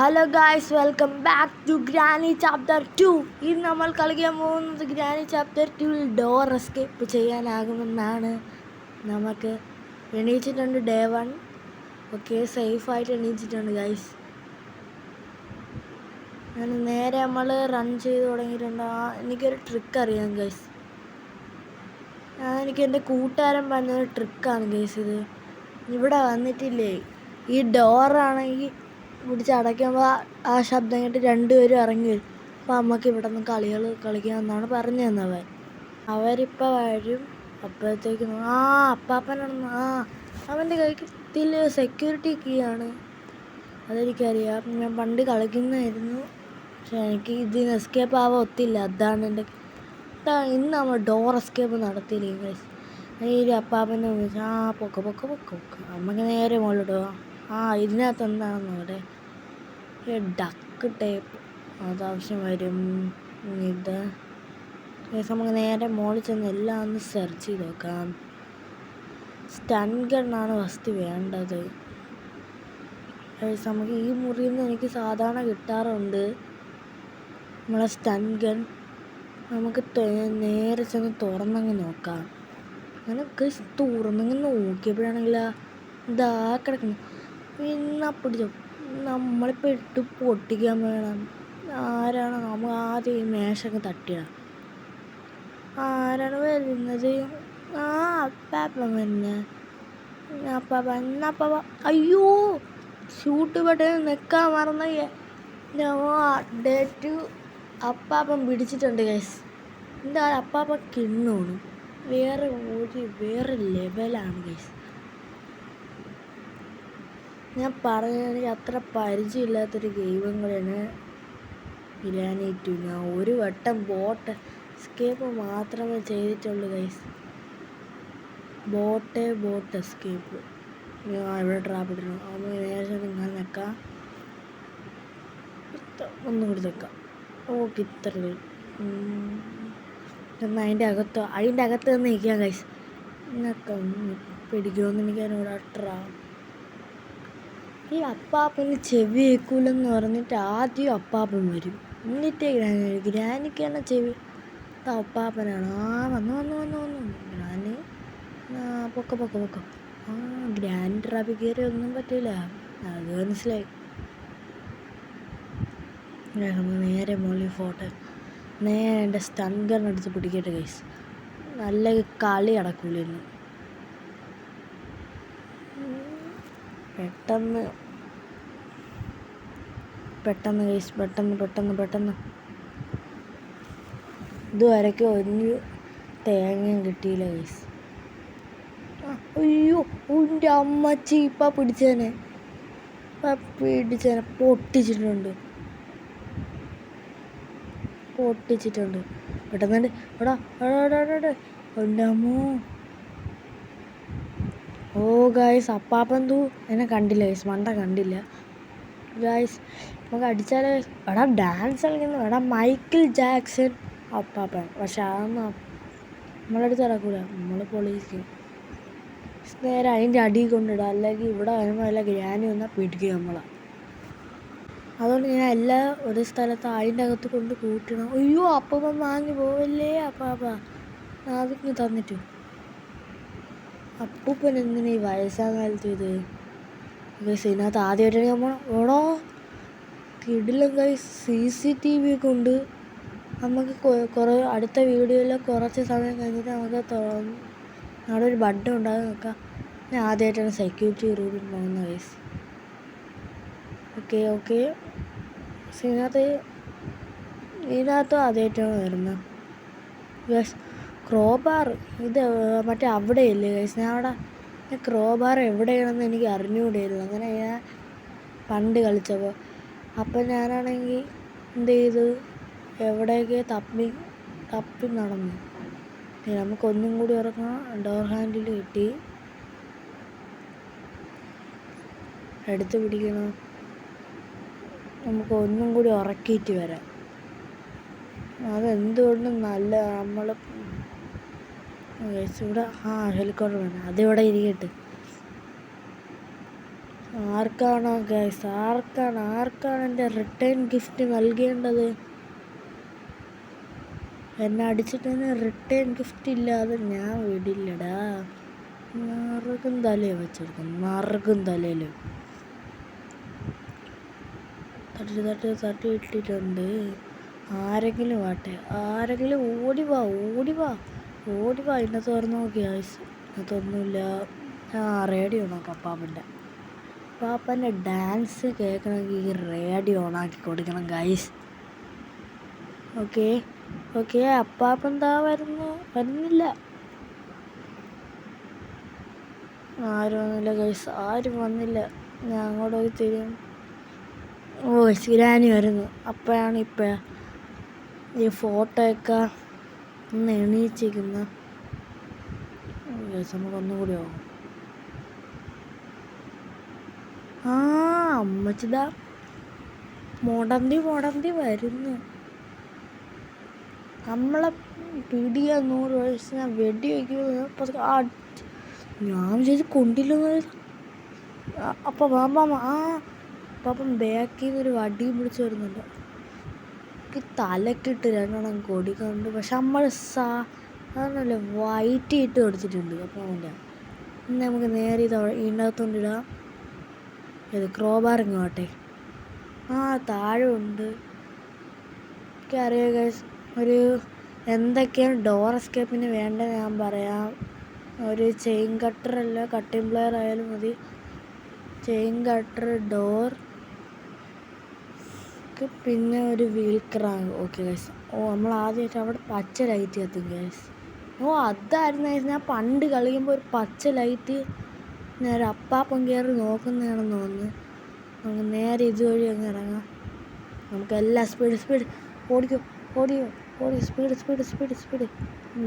Hello guys, welcome back to Granny chapter 2. ഇന്ന് നമ്മൾ കളിക്കാൻ പോകുന്നത് ഗ്രാനി ചാപ്റ്റർ 2ൽ ഡോർ എസ്കേപ്പ് ചെയ്യാനാകുമെന്നാണ്. നമുക്ക് എണീച്ചിട്ടുണ്ട് ഡേ 1. ഓക്കെ, സേഫായിട്ട് എണീച്ചിട്ടുണ്ട് ഗായ്സ്. നേരെ നമ്മൾ റൺ ചെയ്ത് തുടങ്ങിയിട്ടുണ്ട്. എനിക്കൊരു ട്രിക്ക് അറിയാം ഗൈസ്. എനിക്ക് എൻ്റെ കൂട്ടുകാരൻ പറഞ്ഞൊരു ട്രിക്കാണ് ഗൈസ് ഇത്. ഇവിടെ വന്നിട്ടില്ലേ, ഈ ഡോറാണെങ്കിൽ പിടിച്ചടയ്ക്കുമ്പോൾ ആ ശബ്ദം കേട്ട് രണ്ടുപേരും ഇറങ്ങി വരും. അപ്പോൾ അമ്മക്ക് ഇവിടെ നിന്ന് കളികൾ കളിക്കാമെന്നാണ് പറഞ്ഞു തന്നവൻ. അവരിപ്പോൾ വരും. അപ്പോഴത്തേക്കും അപ്പാപ്പനാണെന്ന്. അവൻ്റെ കയ്യിൽ സെക്യൂരിറ്റി കീ ആണ്. അതെനിക്കറിയാം, ഞാൻ പണ്ട് കളിക്കുന്നതായിരുന്നു. പക്ഷെ എനിക്ക് ഇതിന് എസ്കേപ്പ് ആവാൻ ഒത്തില്ല. അതാണ് എൻ്റെ ഇന്ന് നമ്മൾ ഡോർ എസ്കേപ്പ് നടത്തിയില്ലേ. ഈ അപ്പാപ്പനെ വിളിച്ച് പൊക്ക പൊക്ക പൊക്ക പൊക്ക അമ്മക്ക് നേരെ മുകളിലിടുക. ഇതിനകത്ത് എന്താണെന്ന് അവിടെ ഡക്ക് ടേപ്പ് അതാവശ്യം വരും. ഇത് നമുക്ക് നേരെ മുകളിൽ ചെന്ന് എല്ലാം ഒന്ന് സെർച്ച് ചെയ്ത് നോക്കാം. സ്റ്റൺ ഗണ്ണാണ് ഫസ്റ്റ് വേണ്ടത്. നമുക്ക് ഈ മുറിയിൽ നിന്ന് എനിക്ക് സാധാരണ കിട്ടാറുണ്ട് നമ്മളെ സ്റ്റൺ ഗൺ. നമുക്ക് നേരെ ചെന്ന് തുറന്നങ്ങ് നോക്കാം. അങ്ങനെ തുറന്നങ്ങ് നോക്കിയപ്പോഴാണെങ്കിൽ ഇതാ കിടക്കുന്നു. പിന്നെ പിടിച്ചോ, നമ്മളിപ്പോൾ ഇട്ട് പൊട്ടിക്കാൻ വേണം. ആരാണ് നമ്മൾ ആദ്യം ഈ മേശൊക്കെ തട്ടിയാണ്. ആരാണ് വരുന്നത്? അപ്പാപ്പൻ വരുന്നത്. അപ്പാപ്പ അയ്യോ, ഷൂട്ട് ബട്ടൺ നിൽക്കാൻ മറന്ന ഡേറ്റ് അപ്പാപ്പൻ പിടിച്ചിട്ടുണ്ട് ഗൈസ്. എന്താ അപ്പാപ്പൻ കിണ്ണോണ് വേറെ ലെവലാണ് ഗൈസ്. ഞാൻ പറഞ്ഞത് എനിക്ക് അത്ര പരിചയമില്ലാത്തൊരു ഗെയിമും കൂടെയാണ് ഗ്രാനി 2. ഞാൻ ഒരു വട്ടം ബോട്ട് എസ്കേപ്പ് മാത്രമേ ചെയ്തിട്ടുള്ളൂ ഗൈസ്. Boat escape. ഞാൻ ഇവിടെ ട്രാപ്പ് ഇട്ടിരുന്നു. അപ്പോൾ നേരെ നിങ്ങൾ നിൽക്കാം. ഒന്നും കൂടി നിൽക്കാം. ഓക്കെ, ഇത്ര എന്നാൽ അതിൻ്റെ അകത്ത് നിന്ന് നിൽക്കാം ഗൈസ്. എന്നൊക്കെ പിടിക്കുമെന്ന് എനിക്ക് അതിനോട് ഈ അപ്പാപ്പന് ചെവി കേൾക്കൂലെന്ന് പറഞ്ഞിട്ട് ആദ്യം അപ്പാപ്പൻ വരും. എന്നിട്ടേ ഗ്രാനിക്കാണ് ചെവി. അപ്പാപ്പനാണ്. വന്നു ഗ്രാനി. പൊക്ക ഗ്രാനി ട്രാഫിൽ കയറി ഒന്നും പറ്റില്ല, അത് മനസ്സിലായി. നേരെ മുകളിൽ ഫോട്ടോ നേരെ എൻ്റെ സ്റ്റൺ ഗൺ എടുത്ത് പിടിക്കട്ടെ ഗൈസ്. നല്ല കളി അടക്കൂലെന്ന്. പെട്ടെന്ന് ഗൈസ്, പെട്ടെന്ന് ഇതുവരയ്ക്ക് ഒരു തേങ്ങയും കിട്ടിയില്ല ഗൈസ്. അയ്യോ, എൻ്റെ അമ്മച്ചി ഇപ്പം പിടിച്ചേനെ പൊട്ടിച്ചിട്ടുണ്ട്. പെട്ടെന്ന് എടാ എൻ്റെ അമ്മോ. ഗായ്സ്, അപ്പാപ്പൻ എന്നെ കണ്ടില്ല ഗൈസ്. മണ്ട കണ്ടില്ല ഗായ്സ്. നമുക്ക് അടിച്ചാലോ എടാ, ഡാൻസ് കളിക്കുന്നു. എടാ, മൈക്കിൾ ജാക്സൺ അപ്പാപ്പൻ. പക്ഷെ അതൊന്നും നമ്മളടുത്ത് നടക്കൂല. നമ്മൾ പോലീസ് നേരെ അതിൻ്റെ അടി കൊണ്ടിടുക. അല്ലെങ്കിൽ ഇവിടെ വരുമ്പോൾ അല്ല ഗ്രാനി വന്നാൽ പിടിക്കുക നമ്മളെ. അതുകൊണ്ട് ഞാൻ എല്ലാം ഒരു സ്ഥലത്ത് അതിൻ്റെ അകത്ത് കൊണ്ട് കൂട്ടണം. അയ്യോ, അപ്പാപ്പൻ വാങ്ങി പോവല്ലേ അപ്പാപ്പ. അതിന് തന്നിട്ടു. അപ്പൂപ്പൻ എന്തിനാ ഈ വയസ്സാം കാലത്ത് ഇത് ഇതിനകത്ത് ആദ്യമായിട്ടാണ് നമ്മൾ ഓടോ കിടിലം ഗൈസ്. CCTV ഒക്കെ ഉണ്ട്. നമുക്ക് കുറേ അടുത്ത വീഡിയോയിൽ കുറച്ച് സമയം കഴിഞ്ഞിട്ട് നമുക്ക് അവിടെ ഒരു ബട്ടൺ ഉണ്ടാകും നോക്കാം. ഞാൻ ആദ്യമായിട്ടാണ് സെക്യൂരിറ്റി റൂമിൽ പോകുന്ന ഗൈസ്. ഓക്കെ ഇതിനകത്തും ആദ്യമായിട്ടാണ് വരുന്നത് ഗൈസ്. ക്രോബാർ ഇത് മറ്റേ അവിടെയല്ലേ ഗൈസ്. ഞാൻ അവിടെ ക്രോബാർ എവിടെയാണെന്ന് എനിക്ക് അറിഞ്ഞുകൂടിയായിരുന്നു. അങ്ങനെ ഞാൻ പണ്ട് കളിച്ചപ്പോൾ. അപ്പം ഞാനാണെങ്കിൽ എന്ത് ചെയ്തു, എവിടെയൊക്കെ തപ്പി നടന്നു. നമുക്കൊന്നും കൂടി ഉറങ്ങാം. ഡോർ ഹാൻഡിൽ കിട്ടി, എടുത്ത് പിടിക്കണം. നമുക്ക് ഒന്നും കൂടി ഉറക്കിയിട്ട് വരാം. അതെന്തുകൊണ്ടും നല്ല നമ്മൾ ഇവിടെ ഹെലികോപ്റ്റർ വേണം. അതിവിടെ ഇരിക്കട്ടെ. ആർക്കാണ് ഗൈസ്, ആർക്കാണ് എൻ്റെ റിട്ടേൺ ഗിഫ്റ്റ് നൽകേണ്ടത്? എന്നെ അടിച്ചിട്ട് റിട്ടേൺ ഗിഫ്റ്റ് ഇല്ലാതെ ഞാൻ വിടില്ലടാ. നറുകും തലയിൽ വെച്ചെടുക്കും, നറുകും തലയിൽ തട്ടി ഇട്ടിട്ടുണ്ട്. ആരെങ്കിലും ആട്ടെ, ആരെങ്കിലും ഓടിവാ. ഇന്നത്തെ തുറന്ന് നോക്കി ഗൈസ്, ഇന്നത്തൊന്നുമില്ല. റേഡിയോ നോക്കാം. പാപ്പൻ്റെ ഡാൻസ് കേൾക്കണമെങ്കിൽ ഈ റേഡിയോ ഓണാക്കി കൊടുക്കണം ഗൈസ്. ഓക്കെ അപ്പാപ്പൻ എന്താ വരുന്നില്ല. ആരും വന്നില്ല ഗൈസ്, ആരും വന്നില്ല. ഞാൻ അങ്ങോട്ട് പോയി തരും. ശിരാനി വരുന്നു. അപ്പോഴാണ് ഈ ഫോട്ടോയൊക്കെ ഒന്ന് എണീച്ചിരിക്കുന്ന ഗൈസ്. നമുക്ക് ഒന്നുകൂടി ആവും. അമ്മച്ചിതാ മുടന്തി വരുന്നു. നമ്മളെ പിടിയ 100 വയസ്സിന് വെടി വയ്ക്കുമ്പോൾ ഞാൻ വിചാരിച്ച് കൊണ്ടില്ലെന്ന്. അപ്പം പാപ്പം ബാക്കിൽ നിന്നൊരു വടിയും പിടിച്ച് വരുന്നുണ്ട്. തലക്കിട്ട് 2 എണ്ണം കൊടുക്കുന്നുണ്ട്. പക്ഷെ നമ്മൾ സാധനമല്ലേ വൈറ്റ് ഇട്ട് കൊടുത്തിട്ടുണ്ട്. അപ്പം നമുക്ക് നേരെ ഇതിനകത്തോണ്ടിടാം. ക്രോബാറിങ് ആട്ടെ. താഴെ ഉണ്ട്. എനിക്കറിയാം ഗൈസ്, എന്തൊക്കെയാണ് ഡോർ എസ്കേപ്പിന് വേണ്ടത് ഞാൻ പറയാം. ഒരു ചെയിൻ കട്ടർ അല്ല, കട്ടിംഗ് പ്ലെയർ ആയാലും മതി. ചെയിൻ കട്ടർ, ഡോർ, പിന്നെ ഒരു വീൽ ക്രാങ്ക്. Okay guys. നമ്മൾ ആദ്യമായിട്ട് അവിടെ പച്ച ലൈറ്റ് കത്തും ഗൈസ്. അതായിരുന്നു ഗൈസ്, ഞാൻ പണ്ട് കളിക്കുമ്പോൾ ഒരു പച്ച ലൈറ്റ് നേരെ അപ്പാപ്പം കയറി നോക്കുന്നതാണെന്ന് തോന്നുന്നു. നമുക്ക് നേരെ ഇതുവഴി അങ്ങ് ഇറങ്ങാം. നമുക്ക് എല്ലാ സ്പീഡ് ഓടി സ്പീഡ്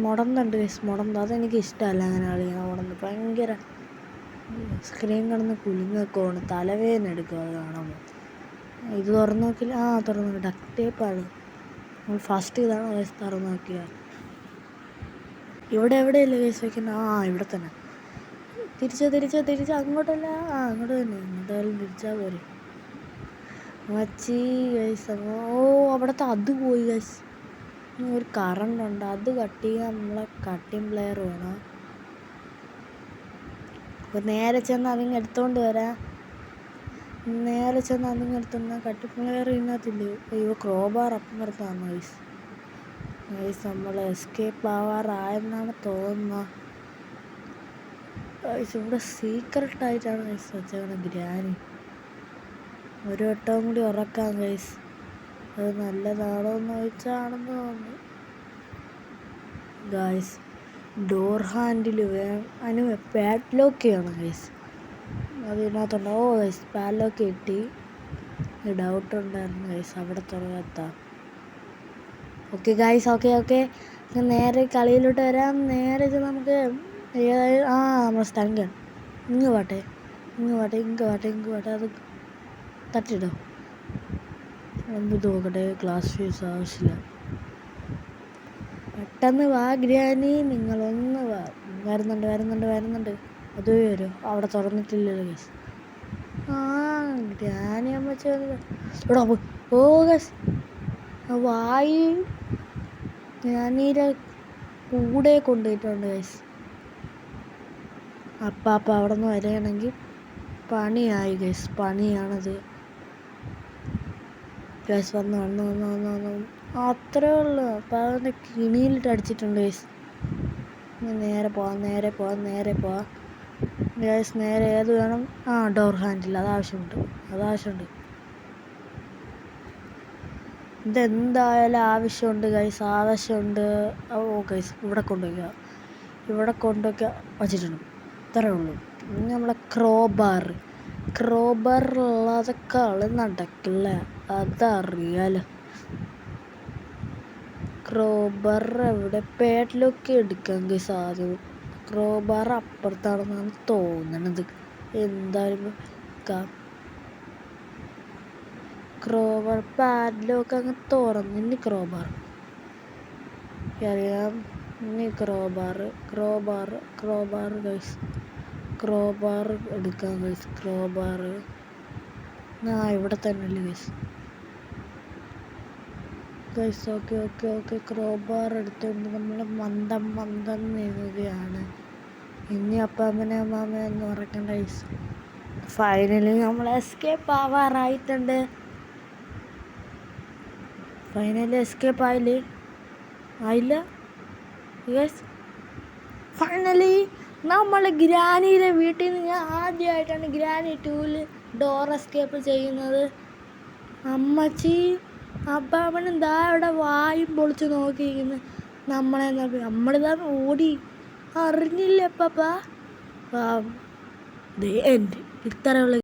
മുടന്നുണ്ട് ഗൈസ്. അതെനിക്ക് ഇഷ്ടമല്ല അങ്ങനെ കളിക്കണം. മുടന്ന് ഭയങ്കര സ്ക്രീൻ കിടന്ന് കുലുങ്ങൊക്കെയാണ്, തലവേദന എടുക്കും അത് കാണുമ്പോൾ. ഇത് തുറന്നു നോക്കില്ല. തുറന്നു ഡക്ട് ടേപ്പാണ്. നമ്മൾ ഫസ്റ്റ് ഇതാണ് ഗൈസ് തുറന്നു നോക്കിയാൽ. ഇവിടെ എവിടെയല്ലേ ഗൈസ് വയ്ക്കുന്നത്? ഇവിടെ തന്നെ. തിരിച്ച് അങ്ങോട്ടല്ല, അങ്ങോട്ട് തന്നെ. എന്തായാലും തിരിച്ചാൽ പോരെ മച്ചി ഗൈസ്. അവിടുത്തെ അത് പോയി ഗൈസ്. ഒരു കറണ്ട് ഉണ്ട്, അത് കട്ട് ചെയ്യാൻ നമ്മളെ കട്ടിങ് പ്ലെയർ വേണം. അപ്പോൾ നേരെ ചെന്ന് അതിങ്ങ് എടുത്തോണ്ട് വരാം. Cutting player ഇതിനകത്തില്ലേ? ക്രോബാർ അപ്പം വരത്താണ് ഗൈസ്. നമ്മൾ എസ്കേപ്പ് ആവാറായെന്നാണ് തോന്നുന്നത് ഗൈസ്. ഇവിടെ സീക്രട്ടായിട്ടാണ് ഗൈസ് വെച്ചേക്കണം ഗ്രാനി. ഒരു വട്ടവും കൂടി ഉറക്കാം ഗൈസ്. അത് നല്ലതാണോ എന്ന് ചോദിച്ചാണെന്ന് തോന്നുന്നു ഗൈസ്. ഡോർ ഹാൻഡിൽ അതിന് പാഡ്ലോക്ക് ചെയ്യണം ഗൈസ്. അതിനകത്തുണ്ടോ ഗൈസ്? പാഡ്ലോക്ക് കിട്ടി. ഡൗട്ട് ഉണ്ടായിരുന്നു ഗൈസ്, അവിടെ തുറന്നെത്താം. ഓക്കെ ഗൈസ്, ഓക്കെ നേരെ കളിയിലോട്ട് വരാം. നേരെ നമുക്ക് നമ്മൾ സ്ഥലം ഇങ്ങ് പാട്ടെ. അത് തട്ടിടോ. നോക്കട്ടെ. ക്ലാസ് ഫീസ് ആവശ്യമില്ല. പെട്ടെന്ന് വാ ഗ്രാനി, നിങ്ങളൊന്ന് വാ. വരുന്നുണ്ട്. അത് വരും. അവിടെ തുറന്നിട്ടില്ലല്ലോ ഗൈസ്. ഗ്രാനി അമ്മച്ച ഇവിടെ ഗൈസ്. വായി ഗ്രാനീരെ കൂടെ കൊണ്ടുപോയിട്ടുണ്ട് ഗൈസ്. അപ്പാപ്പ അവിടെ നിന്ന് വരികയാണെങ്കിൽ പണിയായി ഗൈസ്. പണിയാണത് ഗൈസ്. വന്നു അത്രേ ഉള്ളൂ. അപ്പം അവൻ്റെ കിണിയിലിട്ട് അടിച്ചിട്ടുണ്ട് ഗൈസ്. നേരെ പോവാം ഗൈസ്. നേരെ ഏത് വേണം? Door handle. അതാവശ്യമുണ്ട്. ഇതെന്തായാലും ആവശ്യമുണ്ട് ഗൈസ്, ആവശ്യമുണ്ട്. ഗൈസ് ഇവിടെ കൊണ്ടുവയ്ക്കുക വച്ചിട്ടുണ്ട്. ഇത്രേ ഉള്ളൂ. ഇനി നമ്മളെ ക്രോബാർ ഉള്ളാതെ കളി നടക്കില്ല, അതറിയാലോ. ക്രോബാർ എവിടെ? പാഡ്ലോക്ക് എടുക്കാൻ ഗൈസ് ആദ്യം. ക്രോബാർ അപ്പുറത്താണെന്നാണ് തോന്നണത്. എന്തായാലും ക്രോബാർ പാഡ്ലോക്ക് അങ്ങ് തുറന്നിനി. അറിയാം. ഇനി ക്രോബാർ ഗൈസ്. ക്രോബാർ എടുക്കാം ഗൈസ്. ക്രോബാർ ഇവിടെ തന്നെ അല്ലേ ഗൈസ്. ഓക്കെ. ക്രോബാർ എടുത്തുകൊണ്ട് നമ്മൾ മന്ദം നീങ്ങുകയാണ്. ഇനി അപ്പാമ്മനെ അമ്മാമ്മ എന്ന് ഉറക്കണ്ട ഗൈസ്. ഫൈനലി നമ്മൾ എസ്കേപ്പ് ആവാറായിട്ടുണ്ട്. ഫൈനലി എസ്കേപ്പ് ആയില്ല യെസ്. ഫൈനലി നമ്മൾ ഗ്രാനിയുടെ വീട്ടിൽ നിന്ന് ഞാൻ ആദ്യമായിട്ടാണ് ഗ്രാനി 2-ൽ ഡോർ എസ്കേപ്പ് ചെയ്യുന്നത്. അമ്മച്ചി അപ്പാമ്മനും ദാ ഇവിടെ വായും പൊളിച്ച് നോക്കിയിരിക്കുന്നു. നമ്മളിതാ ഓടി അറിഞ്ഞില്ല അപ്പാപ്പ. എൻ്റെ ഇത്രയുള്ള